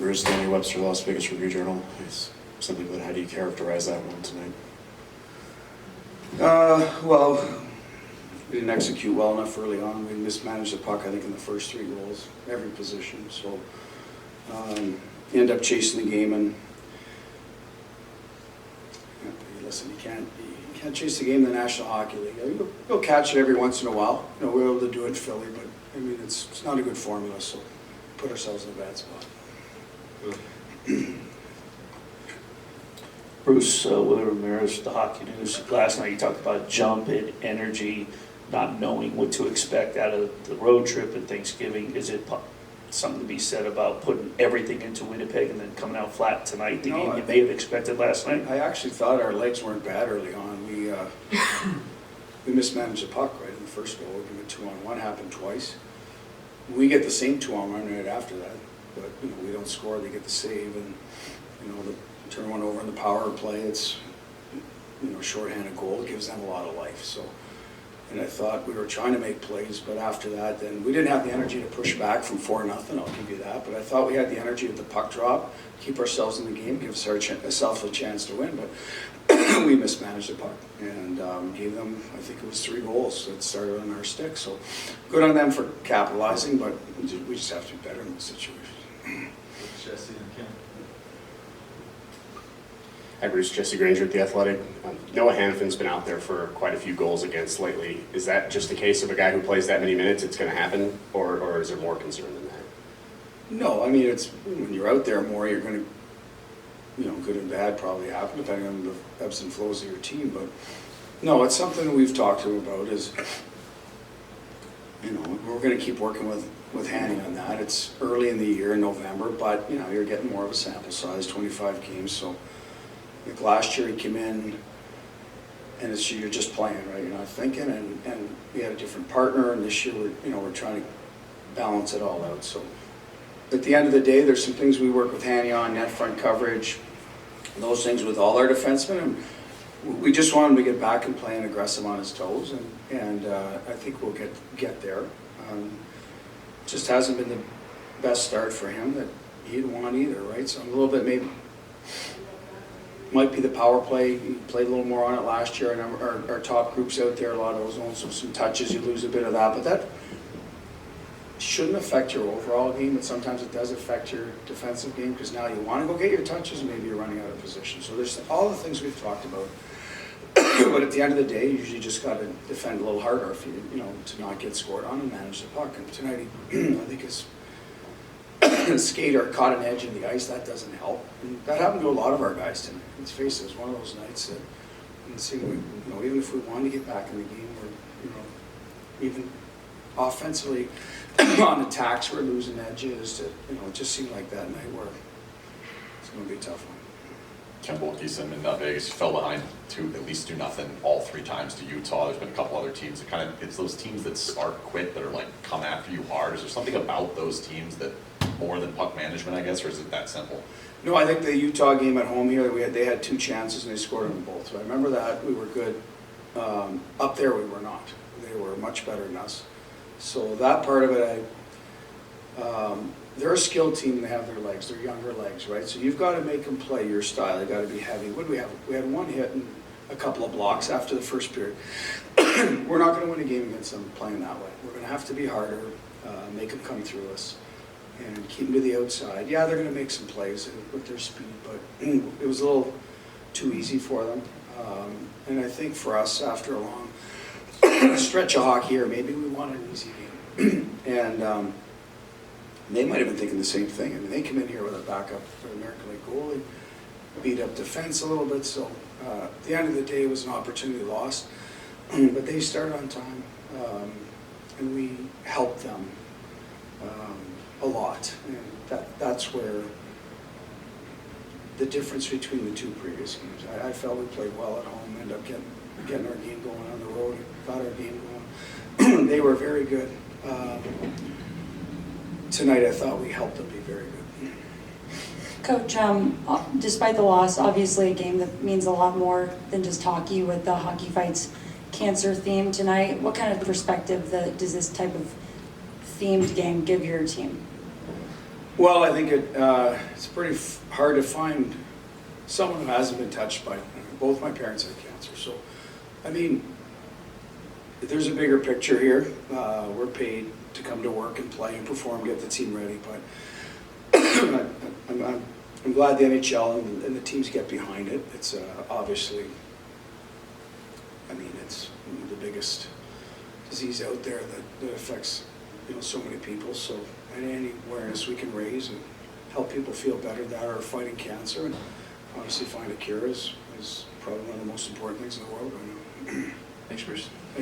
Bruce, Danny Webster, Las Vegas Review-Journal. Simply put, how do you characterize that one tonight? Well, we didn't execute well enough early on. We mismanaged the puck, I think, in the first 3 goals, every position. So you end up chasing the game, and listen, you can't chase the game in the National Hockey League. You'll catch it every once in a while. You know, we were able to do it in Philly, but I mean, it's not a good formula. So put ourselves in a bad spot. Bruce, Willie Ramirez, the Hockey News. Last night you talked about jump and energy, not knowing what to expect out of the road trip and Thanksgiving. Is it something to be said about putting everything into Winnipeg and then coming out flat tonight, the game you may have expected last night? I actually thought our legs weren't bad early on. We mismanaged the puck right in the first goal. We gave a 2-on-1, happened twice. We get the same 2-on-1 right after that, but you know, we don't score. They get the save, and you know, turn one over in the power play. It's, you know, shorthanded goal. It gives them a lot of life. So, and I thought we were trying to make plays, but after that, then we didn't have the energy to push back from 4-0. I'll give you that. But I thought we had the energy at the puck drop, keep ourselves in the game, give ourselves a chance to win. But we mismanaged the puck and gave them, I think it was 3 goals that started on our stick. So good on them for capitalizing, but we just have to be better in this situation. Jesse and Ken. Hi Bruce, Jesse Granger at The Athletic. Noah Hanifin's been out there for quite a few goals against lately. Is that just a case of a guy who plays that many minutes, it's going to happen, or is there more concern than that? No, I mean, it's when you're out there more, you're going to, you know, good and bad probably happen depending on the ebbs and flows of your team. But no, it's something that we've talked to him about is, you know, we're going to keep working with Hanny on that. It's early in the year, in November, but you know, you're getting more of a sample size, 25 games. So like last year he came in and it's, you're just playing, right? You're not thinking, and we had a different partner, and this year we're trying to balance it all out. So at the end of the day, there's some things we work with Hanny on, net front coverage, those things with all our defensemen, and we just want him to get back and playing aggressive on his toes, and I think we'll get there. Just hasn't been the best start for him that he'd want either, right? So a little bit maybe might be the power play. He played a little more on it last year, and our top groups out there, a lot of those ones, so some touches, you lose a bit of that, but that shouldn't affect your overall game, but sometimes it does affect your defensive game because now you want to go get your touches and maybe you're running out of position. So there's all the things we've talked about. But at the end of the day, you usually just got to defend a little harder if you know, to not get scored on and manage the puck. And tonight, I think his skater caught an edge in the ice. That doesn't help. And that happened to a lot of our guys tonight. Let's face it, it was one of those nights that, you know, even if we wanted to get back in the game, or you know, even offensively on attacks, we're losing edges. You know, it just seemed like that night where it's going to be a tough one. Ken Bolkison in Vegas fell behind at least 2-0 all 3 times to Utah. There's been a couple other teams that it's those teams that start quick that are like come after you hard. Is there something about those teams that more than puck management, I guess, or is it that simple? No, I think the Utah game at home here, they had 2 chances and they scored on them both. So I remember that. We were good. Up there we were not. They were much better than us. So that part of it, they're a skilled team and they have their legs. They're younger legs, right? So you've got to make them play your style. They got to be heavy. What do we have? We had 1 hit and a couple of blocks after the first period. We're not going to win a game against them playing that way. We're going to have to be harder, make them come through us, and keep them to the outside. Yeah, they're going to make some plays with their speed, but it was a little too easy for them. And I think for us, after a long stretch of hockey here, maybe we wanted an easy game. And they might have been thinking the same thing. I mean, they come in here with a backup for the American League goalie, beat up defense a little bit. So at the end of the day, it was an opportunity lost. But they started on time, and we helped them a lot. And that's where the difference between the 2 previous games. I felt we played well at home, ended up getting our game going on the road, got our game going. They were very good. Tonight I thought we helped them be very good. Coach, despite the loss, obviously a game that means a lot more than just hockey with the Hockey Fights cancer theme tonight. What kind of perspective does this type of themed game give your team? Well, I think it's pretty hard to find someone who hasn't been touched by, both my parents had cancer, so, I mean, there's a bigger picture here. We're paid to come to work and play and perform, get the team ready, but I'm glad the NHL and the teams get behind it. It's obviously, I mean, it's the biggest disease out there that affects, you know, so many people, so any awareness we can raise and help people feel better that are fighting cancer and obviously find a cure is probably one of the most important things in the world right now. Thanks, Bruce.